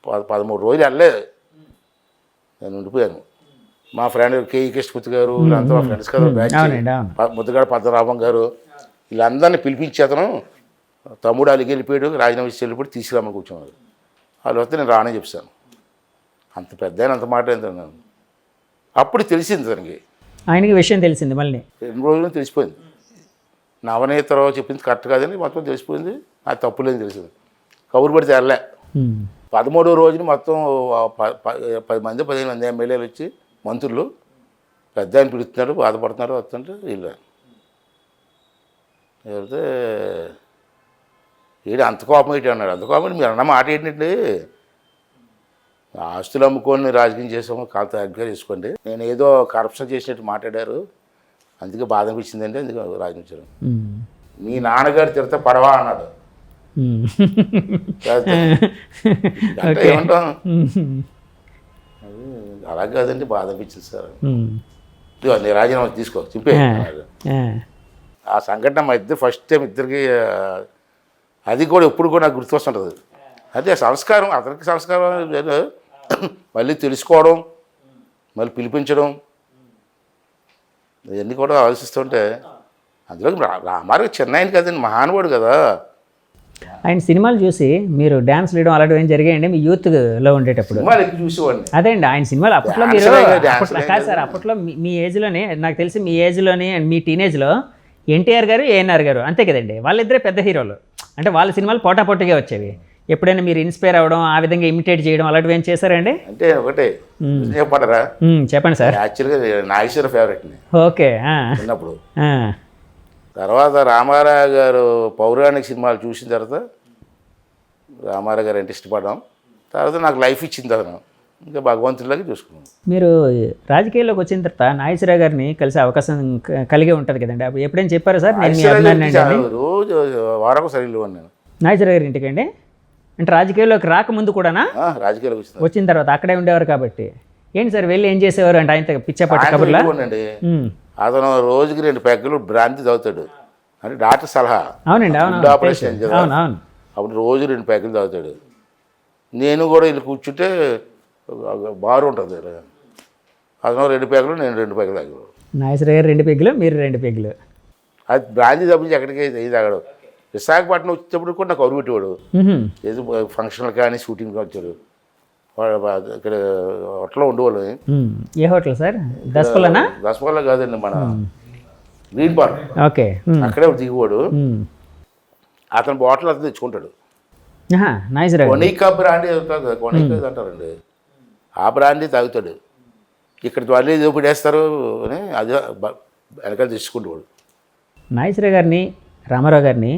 13 రోజులు వెళ్ళలేదు, నేను ఉండిపోయాను. మా ఫ్రెండ్ కేఈ కృష్ణమూర్తి గారు వీళ్ళంతా మా ఫ్రెండ్స్ కదా, బ్యాచ్ ముద్దుగాడ పద్మనాభం గారు వీళ్ళందరినీ పిలిపించి అతను తమ్ముడు అలిగి వెళ్ళిపోయాడు, రాజీనామా ఇచ్చి వెళ్ళిపోయి తీసుకురామని కూర్చున్నారు. వాళ్ళు వస్తే నేను రానని చెప్పాను. అంత పెద్ద ఆయన అంత మాట ఏంటన్నాను. అప్పుడు తెలిసింది తనకి, ఆయనకి విషయం తెలిసింది. మళ్ళీ 2 రోజులు తెలిసిపోయింది. నవనేతరావు చెప్పింది కరెక్ట్ కాదని మొత్తం తెలిసిపోయింది. అది తప్పులేని తెలిసింది. కబురు పడితే వెళ్ళలే. 13వ రోజున మొత్తం 10 మంది 15 మంది ఎమ్మెల్యేలు వచ్చి మంత్రులు పెద్ద ఆయన పిలుస్తున్నారు, బాధపడుతున్నారు, వస్తుంటే వీళ్ళు వెళ్తే వీడు అంత కోపం ఏంటి అన్నాడు. అంత కోపం మీరు అన్న మాట ఏంటండి, ఆస్తులు అమ్ముకొని రాజకీయం చేసాము, కాంత అగ్గా చేసుకోండి, నేను ఏదో కరప్షన్ చేసినట్టు మాట్లాడారు, అందుకే బాధ అనిపించిందండి, అందుకే రాజకీయించారు. మీ నాన్నగారు తిడితే పడవా అన్నాడు. అంటే ఏమంటాం, అలా కాదండి బాధ అనిపించింది సార్. నీ రాజీనామా తీసుకో చెప్పే. ఆ సంఘటన మా ఇద్దరు ఫస్ట్ టైం ఇద్దరికి, అది కూడా ఎప్పుడు కూడా నాకు గుర్తొస్తుంటుంది. అదే సంస్కారం, అతనికి సంస్కారం మళ్ళీ తెలుసుకోవడం, మళ్ళీ పిలిపించడం, ఇవన్నీ కూడా ఆలోచిస్తుంటే అందులో రామారావు చిన్న ఆయన కదండి, మహానుభావుడు కదా. ఆయన సినిమాలు చూసి మీరు డ్యాన్స్ వేయడం అలాంటివి ఏం జరిగాయండి మీ యూత్లో ఉండేటప్పుడు? సినిమాలు ఎక్కువ చూసేవాడిని. అదే అండి, ఆయన సినిమాలు అప్పట్లో మీరు కాదు సార్, అప్పట్లో మీ ఏజ్లోనే నాకు తెలిసి మీ ఏజ్లోనే మీ టీనేజ్లో ఎన్టీఆర్ గారు ఏఎన్ఆర్ గారు అంతే కదండి, వాళ్ళిద్దరే పెద్ద హీరోలు. అంటే వాళ్ళ సినిమాలు పోటాపోటీగా వచ్చేవి. ఎప్పుడైనా మీరు ఇన్స్పైర్ అవ్వడం, ఆ విధంగా ఇమిటేట్ చేయడం అలాంటివి ఏం చేశారండి? అంటే ఒకటే చెప్పడరా, చెప్పండి సార్. యాక్చువల్గా నాగేశ్వర ఫేవరెట్ని. ఓకే. చిన్నప్పుడు. తర్వాత రామారావు గారు పౌరాణిక సినిమాలు చూసిన తర్వాత రామారావు గారు అంటే ఇష్టపడ్డాం. తర్వాత నాకు లైఫ్ ఇచ్చింది అతను, ఇంకా భగవంతుడిలాగా చూసుకున్నాం. మీరు రాజకీయాల్లోకి వచ్చిన తర్వాత నాగేశ్వరరావు గారిని కలిసే అవకాశం కలిగే ఉంటుంది కదండి, అప్పుడు ఎప్పుడైనా చెప్పారా సార్? రోజు వారం సరిగ్గా నేను నాగేశ్వరరావు గారి ఇంటికి అండి. అంటే రాజకీయాల్లోకి రాకముందు కూడానా? రాజకీయాలకు వచ్చిన తర్వాత అక్కడే ఉండేవారు కాబట్టి. ఏంటి సార్ వెళ్ళి ఏం చేసేవారు అంటే ఆయన పిచ్చపట్టి కబుర్లా? అతను రోజుకి 2 పెగ్గలు బ్రాంతి తాగుతాడు, అంటే డాక్టర్ సలహా. అవునండి, అవును, ఆపరేషన్ అవును. అప్పుడు రోజు 2 పెగ్గలు తాగుతాడు. నేను కూడా వీళ్ళు కూర్చుంటే బారు ఉంటుంది, అతను 2 పెగ్గలు, నేను 2 పెగ్గలు తాగాడు. నాగేశ్వర గారు 2 పెగ్గులు, మీరు 2 పెగ్గులు. అది బ్రాంతి తప్పించి ఎక్కడికి ఇది తాగాడు. విశాఖపట్నం వచ్చేటప్పుడు కూడా నాకు కౌరు పెట్టేవాడు, ఏదో ఫంక్షన్లు కానీ షూటింగ్ వచ్చాడు. ఇక్కడ హోటల్లో ఉండేవాళ్ళు. ఏ హోటల్ సార్? దసపల్లనా? దసపల్ల కాదండి, మన గ్రీన్ పార్క్. ఓకే. అక్కడే దిగువాడు. అతను బాటిల్ అతను తెచ్చుకుంటాడు. కొనైకా బ్రాండీ కొనైకా అంటారండి, ఆ బ్రాండీ తాగుతాడు. ఇక్కడ వాళ్ళు ఏదో పడేస్తారు అని అదే వెనకాల తెచ్చుకుంటాడు. నాగేశ్వరరావు గారిని రామారావు గారిని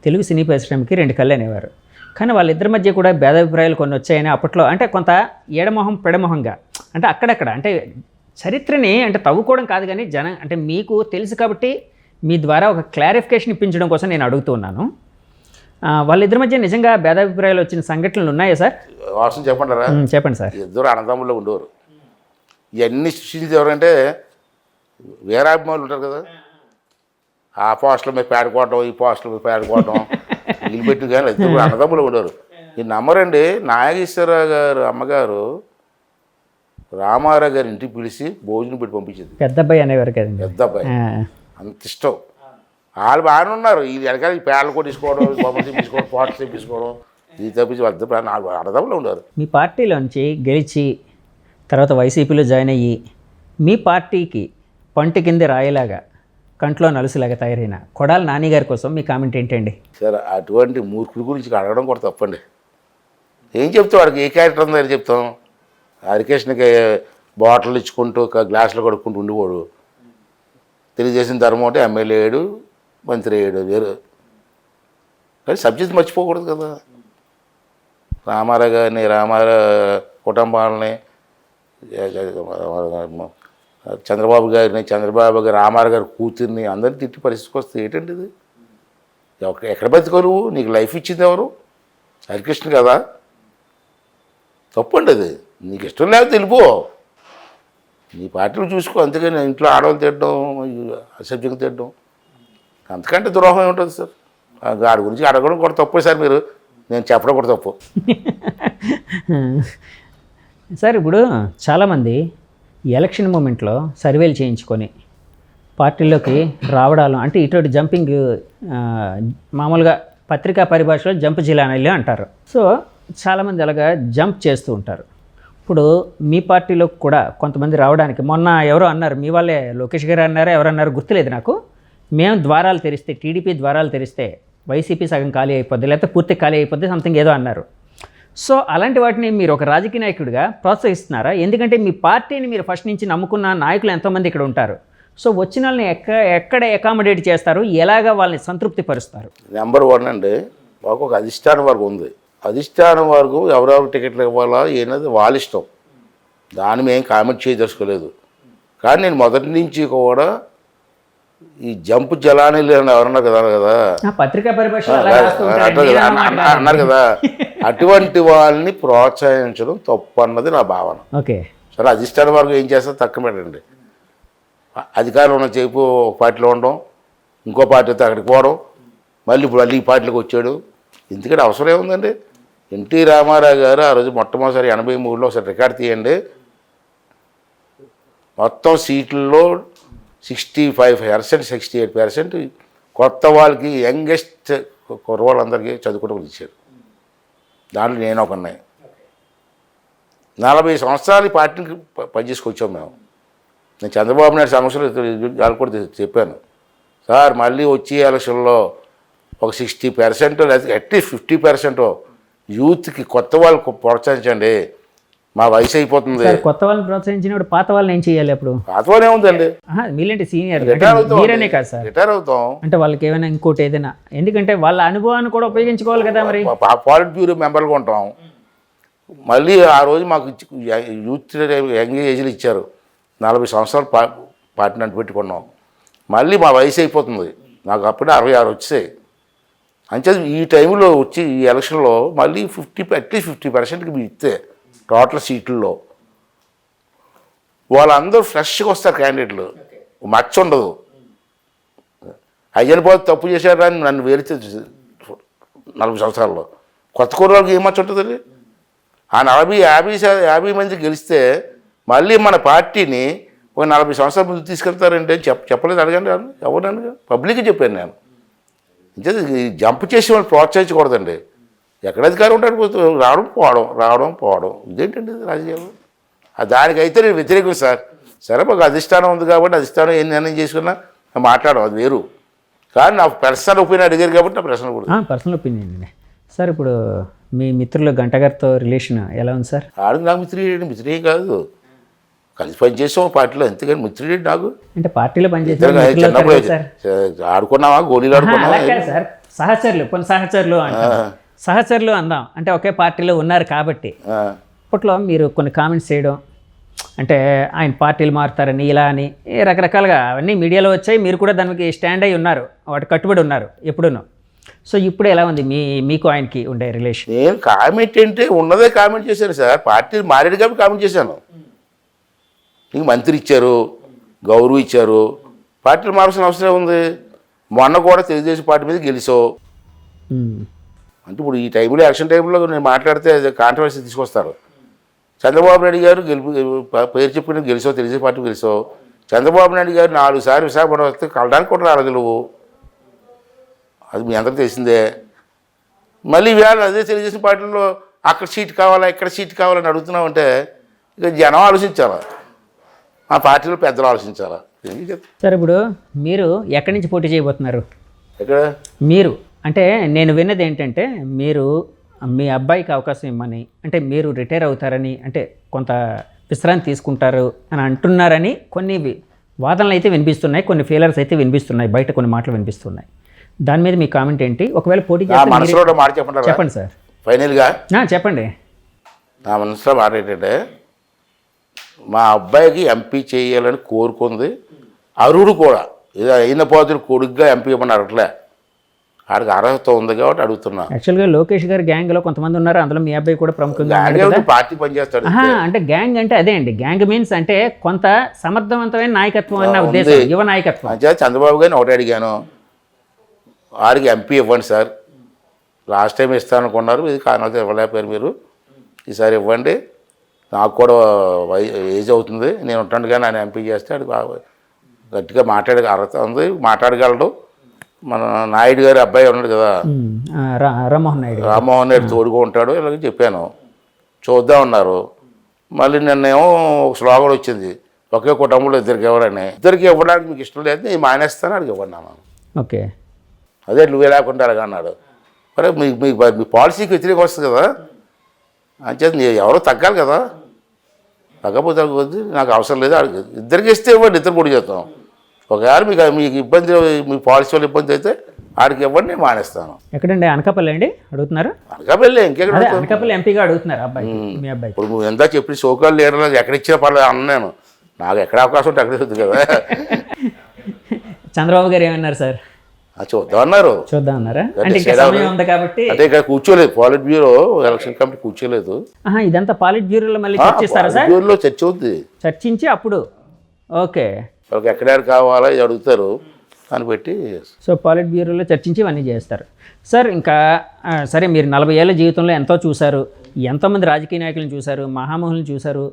తెలుగు సినీ పరిశ్రమకి 2 కళ్ళు అనేవారు. కానీ వాళ్ళిద్దరి మధ్య కూడా భేదాభిప్రాయాలు కొన్ని వచ్చాయని అప్పట్లో, అంటే కొంత ఏడమొహం పెడమొహంగా, అంటే అక్కడక్కడ, అంటే చరిత్రని అంటే తవ్వుకోవడం కాదు కానీ అంటే మీకు తెలుసు కాబట్టి మీ ద్వారా ఒక క్లారిఫికేషన్ ఇప్పించడం కోసం నేను అడుగుతూ ఉన్నాను. వాళ్ళిద్దరి మధ్య నిజంగా భేదాభిప్రాయాలు వచ్చిన సంఘటనలు ఉన్నాయా సార్? వాసన చెప్పంటారా? చెప్పండి సార్. ఇద్దరు అన్నదమ్ముల్లో ఉండేవారు. ఇవన్నీ సృష్టించేది ఎవరంటే వీరాభిమానులు ఉంటారు కదా, ఆ పోస్టుల మీద పేడుకోవటం, ఈ పోస్టుల మీద పేడుకోవటం వీళ్ళు పెట్టి, కానీ ఇద్దరు అన్నదమ్ములు ఉండేవారు. ఈ నమ్మరండి, నాగేశ్వరరావు గారు అమ్మగారు రామారావు గారి ఇంటికి పిలిచి భోజనం పెట్టి పంపించింది. పెద్ద అబ్బాయి అనేవారు కదండి. పెద్ద అబ్బాయి అంత ఇష్టం. వాళ్ళు బాగానే ఉన్నారు, ఈ వెనకాల ఈ పేడలు కూడా తీసుకోవడం, బొమ్మలు తీసుకోవడం, పోటలు తెప్పించుకోవడం, ఇది తప్పించి అన్నదమ్ములు ఉన్నారు. మీ పార్టీలోంచి గెలిచి తర్వాత వైసీపీలో జాయిన్ అయ్యి మీ పార్టీకి పంట కింద రాయేలాగా కంట్లో నలుసులాగా తయారైన కొడాలి నాని గారి కోసం మీ కామెంట్ ఏంటండి? సార్ అటువంటి మూర్ఖుడి గురించి అడగడం కూడా తప్పండి. ఏం చెప్తాం, వాడికి ఏ క్యారెక్టర్ ఉందని చెప్తాం. హరికృష్ణకి బాటిల్ ఇచ్చుకుంటూ గ్లాసులు కడుక్కుంటూ ఉండిపోడు. తెలియజేసిన ధర్మం అంటే ఎమ్మెల్యే అయ్యాడు, మంత్రి అయ్యాడు, వేరు. కానీ సబ్జెక్ట్ మర్చిపోకూడదు కదా. రామారావు గారిని, రామారావు కుటుంబాలని, చంద్రబాబు గారిని, చంద్రబాబు గారు రామారావు గారి కూతుర్ని అందరినీ తిట్టి పరిస్థితికి వస్తే ఏంటండి ఇది? ఎక్కడ బతికోరు? నీకు లైఫ్ ఇచ్చింది ఎవరు? హరికృష్ణ కదా. తప్పండి అది. నీకు ఇష్టం లేకపోతే వెళ్ళిపో, నీ పార్టీలు చూసుకో. అంతేగాని ఇంట్లో ఆడవాళ్ళు తిట్టడం, అసభ్యంగా తిట్టడం, అంతకంటే ద్రోహం ఏముంటుంది సార్? వాడి గురించి అడగడం కూడా తప్పే సార్. మీరు నేను చెప్పడం కూడా తప్పు. సార్ ఇప్పుడు చాలామంది ఎలక్షన్ మూమెంట్లో సర్వేలు చేయించుకొని పార్టీలోకి రావడాలు అంటే ఇటువంటి జంపింగ్ మామూలుగా పత్రికా పరిభాషలో జంప్ జిలానీలు అంటారు. సో చాలామంది అలాగా జంప్ చేస్తూ ఉంటారు. ఇప్పుడు మీ పార్టీలో కూడా కొంతమంది రావడానికి మొన్న ఎవరో అన్నారు, మీ వాళ్ళే లోకేష్ గారు అన్నారో ఎవరన్నారు గుర్తులేదు నాకు, మేము ద్వారాలు తెరిస్తే టీడీపీ ద్వారాలు తెరిస్తే వైసీపీ సగం ఖాళీ అయిపోద్ది లేకపోతే పూర్తి ఖాళీ అయిపోద్ది సంథింగ్ ఏదో అన్నారు. సో అలాంటి వాటిని మీరు ఒక రాజకీయ నాయకుడిగా ప్రోత్సహిస్తున్నారా? ఎందుకంటే మీ పార్టీని మీరు ఫస్ట్ నుంచి నమ్ముకున్న నాయకులు ఎంతోమంది ఇక్కడ ఉంటారు. సో వచ్చిన వాళ్ళని ఎక్కడ అకామిడేట్ చేస్తారు, ఎలాగ వాళ్ళని సంతృప్తి పరుస్తారు? నెంబర్ 1 అండి, మాకు ఒక అధిష్టానం వర్గం ఉంది. అధిష్టానం వర్గం ఎవరెవరు టికెట్లు ఇవ్వాలా ఏనది వాళ్ళ ఇష్టం, దాన్ని మేము కామెంట్ చేయదలుచుకోలేదు. కానీ నేను మొదటి నుంచి కూడా ఈ జంప్ జలానీలు ఎవరన్నారు కదా పత్రికా పరిభాష అన్నారు కదా, అటువంటి వాళ్ళని ప్రోత్సహించడం తప్పు అన్నది నా భావన. ఓకే, సరే అధిష్టాన వర్గం ఏం చేస్తారు తక్కువ పెట్టండి. అధికారంలో ఉన్న చేపు ఒక పార్టీలో ఉండడం, ఇంకో పార్టీతో అక్కడికి పోవడం, మళ్ళీ ఇప్పుడు ఈ పార్టీలోకి వచ్చాడు. ఎందుకంటే అవసరం ఏముందండి? ఎన్టీ రామారావు గారు ఆ రోజు మొట్టమొదటిసారి 83లో ఒకసారి రికార్డు తీయండి, మొత్తం సీట్లలో 65%, 68% కొత్త వాళ్ళకి యంగెస్ట్ కుర్రవాళ్ళందరికీ చదువుకోవడం ఇచ్చారు. దాంట్లో నేను ఒక 40 సంవత్సరాలు ఈ పార్టీకి పనిచేసుకొచ్చాం మేము. నేను చంద్రబాబు నాయుడు సమస్యలు వాళ్ళు కూడా చెప్పాను, సార్ మళ్ళీ వచ్చే ఎలక్షన్లో ఒక 60% లేదా అట్లీస్ట్ 50% యూత్కి కొత్త వాళ్ళకు ప్రోత్సహించండి, మా వయసు అయిపోతుంది. కొత్త వాళ్ళని ప్రోత్సహించినప్పుడు పాత వాళ్ళని ఏం చేయాలి? అప్పుడు పాత వాళ్ళు ఏముందండి, మీరేంటి సీనియర్ మీరనే కాదు సార్, రిటైర్ అవుతాం అంటే వాళ్ళకి ఏమైనా ఇంకోటి ఏదైనా, ఎందుకంటే వాళ్ళ అనుభవాన్ని కూడా ఉపయోగించుకోవాలి కదా. మరి పాలిట్ బ్యూరో మెంబర్గా ఉంటాం. మళ్ళీ ఆ రోజు మాకు యూత్ యంగ్ ఏజ్లు ఇచ్చారు, 40 సంవత్సరాలు పార్టీని అంటు పెట్టుకున్నాం. మళ్ళీ మా వయసు అయిపోతుంది, నాకు అప్పుడే 66 వచ్చాయి. అంతే ఈ టైంలో వచ్చి ఈ ఎలక్షన్లో మళ్ళీ అట్లీస్ట్ 50%కి మీరు ఇస్తే టోటల్ సీట్లలో వాళ్ళందరూ ఫ్రెష్గా వస్తారు క్యాండిడేట్లు, మచ్చ ఉండదు. అయ్యనిపోతే తప్పు చేశారని నన్ను వేరితే 40 సంవత్సరాల్లో కొత్త కుర్రాళ్ళకి ఏం మచ్చ ఉంటుందండి? ఆ 40-50 మంది గెలిస్తే మళ్ళీ మన పార్టీని ఒక 40 సంవత్సరాల ముందు తీసుకెళ్తారంటే చెప్పలేదు. అడగండి, ఎవరు అడగండి, పబ్లిక్కి చెప్పాను నేను. జంప్ చేసి వాళ్ళు ప్రోత్సహించకూడదండి. ఎక్కడ అధికారం ఉంటాడు, రావడం పోవడం ఇదేంటండి రాజకీయాలు? దానికైతే నేను వ్యతిరేకం సార్. సరే మాకు అధిష్టానం ఉంది కాబట్టి అధిష్టానం ఏం నిర్ణయం చేసుకున్నా మాట్లాడడం అది వేరు. కానీ నా పర్సనల్ ఒపీనియన్ అడిగారు కాబట్టి నా పర్సనల్ ఒపీనియన్ అండి. సార్ ఇప్పుడు మీ మిత్రులు గంట గారితో రిలేషన్ ఎలా ఉంది సార్? ఆడు నాకు మిత్రుడే కాదు, కలిసి పనిచేసాం పార్టీలో, అంతేగాని మిత్రుడే నాకు. అంటే పార్టీలో పనిచేసే ఆడుకున్నావా, గోళీలు ఆడుకున్నావా సార్? సహచరులు, కొన్ని సహచరులు అందాం, అంటే ఒకే పార్టీలో ఉన్నారు కాబట్టి. అప్పట్లో మీరు కొన్ని కామెంట్స్ చేయడం, అంటే ఆయన పార్టీలు మారుతారని ఇలా అని రకరకాలుగా అవన్నీ మీడియాలో వచ్చాయి. మీరు కూడా దానికి స్టాండ్ అయి ఉన్నారు, వాటి కట్టుబడి ఉన్నారు ఎప్పుడూనూ. సో ఇప్పుడు ఎలా ఉంది మీకు ఆయనకి ఉండే రిలేషన్? నేను కామెంట్ అంటే ఉన్నదే కామెంట్ చేశాను సార్, పార్టీలు మారేడు కాబట్టి కామెంట్ చేశాను. నీకు మంత్రి ఇచ్చారు, గౌరవం ఇచ్చారు, పార్టీలు మారాల్సిన అవసరం ఉంది. మొన్న కూడా తెలుగుదేశం పార్టీ మీద గెలిచావు అంటే ఇప్పుడు ఈ టైంలో ఎలక్షన్ టైంలో నేను మాట్లాడితే కాంట్రవర్సీ తీసుకొస్తారు. చంద్రబాబు నాయుడు గారు పేరు చెప్పుకుని గెలిచావు, తెలుగుదేశం పార్టీ గెలిచావు. చంద్రబాబు నాయుడు గారు 4 సార్లు విశాఖపట్నం వస్తే కలడానికి కూడా రాలేదు నువ్వు, అది మీ అందరికీ తెలిసిందే. మళ్ళీ వేళ అదే తెలుగుదేశం పార్టీలో అక్కడ సీట్ కావాలా ఇక్కడ సీట్ కావాలని అడుగుతున్నామంటే ఇక జనం ఆలోచించాలా, ఆ పార్టీలో పెద్దలు ఆలోచించాలా. సార్ ఇప్పుడు మీరు ఎక్కడి నుంచి పోటీ చేయబోతున్నారు? ఎక్కడ మీరు అంటే నేను విన్నది ఏంటంటే మీరు మీ అబ్బాయికి అవకాశం ఇమ్మని, అంటే మీరు రిటైర్ అవుతారని, అంటే కొంత విశ్రాంతి తీసుకుంటారు అని అంటున్నారని కొన్ని వాదనలు అయితే వినిపిస్తున్నాయి, కొన్ని ఫెయిలర్స్ అయితే వినిపిస్తున్నాయి, బయట కొన్ని మాటలు వినిపిస్తున్నాయి. దాని మీద మీ కామెంట్ ఏంటి? ఒకవేళ పోటీ చేస్తే చెప్పండి సార్. ఫైనల్గా చెప్పండి. నా మనసులో మాట ఏంటంటే మా అబ్బాయికి ఎంపీ చేయాలని కోరుకుంది, అరుడు కూడా ఇది అయిన పోతులు కొడుకుగా ఎంపీ ఇవ్వమని అడగట్లే, ఆడికి అర్హత ఉంది కాబట్టి అడుగుతున్నా. యాక్చువల్గా లోకేష్ గారి గ్యాంగ్లో కొంతమంది ఉన్నారు, అందులో మీ అబ్బాయి కూడా ప్రముఖంగా పార్టీ పనిచేస్తాడు. అంటే గ్యాంగ్ అంటే అదే అండి, గ్యాంగ్ మీన్స్ అంటే కొంత సమర్థవంతమైన నాయకత్వం అన్న ఉద్దేశం, యువ నాయకత్వం. చంద్రబాబు గారిని ఒకటి అడిగాను, ఆడికి ఎంపీ ఇవ్వండి సార్, లాస్ట్ టైం ఇస్తాను అనుకున్నారు, ఇది కారణాలతో ఇవ్వలేకపోయారు మీరు, ఈసారి ఇవ్వండి, నాకు కూడా ఏజ్ అవుతుంది, నేను ఉంటాను కానీ ఆయన ఎంపీ చేస్తే అది బాగా గట్టిగా మాట్లాడే అర్హత ఉంది, మాట్లాడగలడు. మన నాయుడు గారి అబ్బాయి ఉన్నాడు కదా, రామ్మోహన్ నాయుడు తోడుగా ఉంటాడు ఇలాగ చెప్పాను. చూద్దాం ఉన్నారు. మళ్ళీ నిన్నేమో ఒక స్లోగన్ వచ్చింది, ఒకే కుటుంబంలో ఇద్దరికి ఇవ్వరని. ఇద్దరికి ఇవ్వడానికి మీకు ఇష్టం లేదు, నేను మానేస్తాను, అడిగి ఇవ్వన్నాను. ఓకే, అదే నువ్వే లేకుండా అలాగ అన్నాడు. మరి మీ పాలసీకి వ్యతిరేకం వస్తుంది కదా, అంచేది ఎవరో తగ్గాలి కదా, తగ్గపోతే నాకు అవసరం లేదు, ఇద్దరికి ఇస్తే ఇవ్వండి, ఇద్దరు పొడి చేస్తాం. ఒకవేళ మీకు ఇబ్బంది, మీ పాలసీ వల్ల ఇబ్బంది అయితే ఆడికి ఇవ్వండి, నేను మానేస్తాను. ఎక్కడండి? అనకాపల్లి అండి అడుగుతున్నారు? అనకాపల్లి ఇంకెక్కడ? అనకాపల్లి ఎంపీగా అడుగుతున్నారు అబ్బాయి, మీ అబ్బాయి. ఇప్పుడు నువ్వు ఎంత చెప్పి సోకాలు లీడర్లు ఎక్కడ ఇచ్చినా పర్లేదు అన్నాను, నాకు ఎక్కడ అవకాశం ఉంటే అక్కడే వద్దు కదా. చంద్రబాబు గారు ఏమన్నారు సార్? చూద్దాం అన్నారు. చూద్దాం అన్నారా? అంటే ఇంకా సమయం ఉంది కాబట్టి. అంటే ఇక్కడ కూర్చోలేదు, పాలిట్ బ్యూరో ఎలక్షన్ కమిటీ కూర్చోలేదు. ఇదంతా పాలిట్ బ్యూరోలో మళ్ళీ చర్చిస్తారా సార్? బ్యూరోలో చర్చ అవుద్ది, చర్చించి అప్పుడు ఓకే వాళ్ళకి ఎక్కడెక్కడ కావాలో ఇది అడుగుతారు, దాన్ని బట్టి. సో పాలిట్ బ్యూరోలో చర్చించి ఇవన్నీ చేస్తారు సార్. ఇంకా సరే, మీరు 40 ఏళ్ళ జీవితంలో ఎంతో చూశారు, ఎంతోమంది రాజకీయ నాయకులను చూశారు, మహామహులను చూశారు,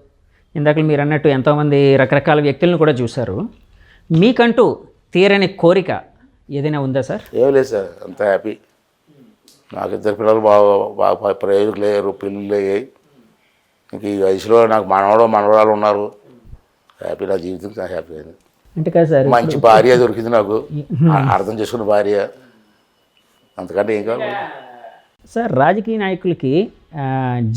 ఇందాక మీరు అన్నట్టు ఎంతోమంది రకరకాల వ్యక్తులను కూడా చూశారు. మీకంటూ తీరని కోరిక ఏదైనా ఉందా సార్? ఏం లేదు సార్, అంత హ్యాపీ. నాకు ఇద్దరు పిల్లలు బాగా ప్రయోజకులు లేరు, పిల్లలు అయ్యాయి. ఇంక ఈ వయసులో నాకు మనవరాలు ఉన్నారు, హ్యాపీ. నా జీవితం చాలా హ్యాపీ అయింది. అంటే కాదు సార్, మంచి భార్య దొరికింది నాకు, అర్థం చేసుకున్న భార్య, అంతకంటే ఏం కాదు సార్. రాజకీయ నాయకులకి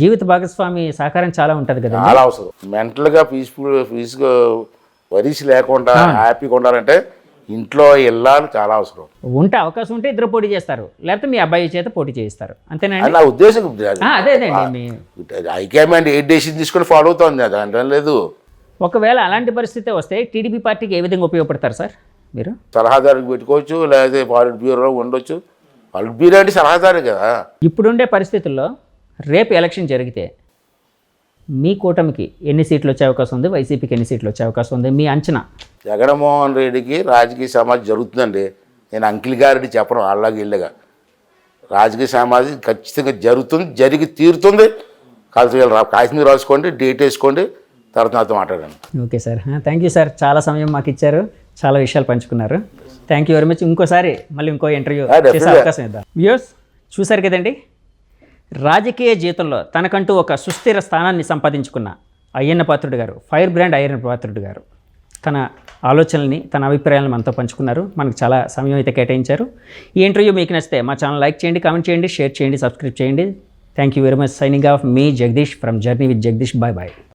జీవిత భాగస్వామి సహకారం చాలా ఉంటుంది కదా, చాలా అవసరం. మెంటల్గా పీస్గా వరీస్ లేకుండా హ్యాపీగా ఉండాలంటే ఇంట్లో వెళ్ళాలి, చాలా అవసరం. ఉంటే అవకాశం ఉంటే ఇద్దరు పోటీ చేస్తారు, లేకపోతే మీ అబ్బాయి చేత పోటీ చేయిస్తారు, అంతేనండి? నా ఉద్దేశం. అదేనండి, హైకమాండ్ ఏ డెసిషన్ తీసుకొని ఫాలో అవుతుంది, దాంట్లో లేదు. ఒకవేళ అలాంటి పరిస్థితి వస్తే టీడీపీ పార్టీకి ఏ విధంగా ఉపయోగపడతారు సార్ మీరు? సలహాదారుకి పెట్టుకోవచ్చు, లేకపోతే పాలిట్ బ్యూరోలో ఉండొచ్చు. పాలిట్ బ్యూరో అంటే సలహాదారు కదా. ఇప్పుడుండే పరిస్థితుల్లో రేపు ఎలక్షన్ జరిగితే మీ కూటమికి ఎన్ని సీట్లు వచ్చే అవకాశం ఉంది, వైసీపీకి ఎన్ని సీట్లు వచ్చే అవకాశం ఉంది, మీ అంచనా? జగన్మోహన్ రెడ్డికి రాజకీయ సమాజం జరుగుతుందండి. నేను అంకిల్ గారిని చెప్పను, అలాగే ఇళ్ళగా రాజకీయ సమాజం ఖచ్చితంగా జరుగుతుంది, జరిగి తీరుతుంది. కాశ్మీర్ రాసుకోండి, డేట్ వేసుకోండి, తర్వాత నాతో మాట్లాడండి. Okay sir, thank you sir. చాలా సమయం మాకు ఇచ్చారు, చాలా విషయాలు పంచుకున్నారు. Thank you very much. ఇంకోసారి మళ్ళీ ఇంకో ఇంటర్వ్యూ చేసే అవకాశం ఇద్దాం. వ్యూయర్స్ చూశారు కదండి, రాజకీయ జీవితంలో తనకంటూ ఒక సుస్థిర స్థానాన్ని సంపాదించుకున్న అయ్యన్న పాత్రుడు గారు, ఫైర్ బ్రాండ్ అయ్యన్న పాత్రుడు గారు తన ఆలోచనల్ని, తన అభిప్రాయాలను మనతో పంచుకున్నారు. మనకు చాలా సమయం అయితే కేటాయించారు. ఈ ఇంటర్వ్యూ మీకు నచ్చితే మా ఛానల్ లైక్ చేయండి, కామెంట్ చేయండి, షేర్ చేయండి, సబ్స్క్రైబ్ చేయండి. Thank you very much. Signing off మీ Jagadish from journey with Jagadish. Bye bye.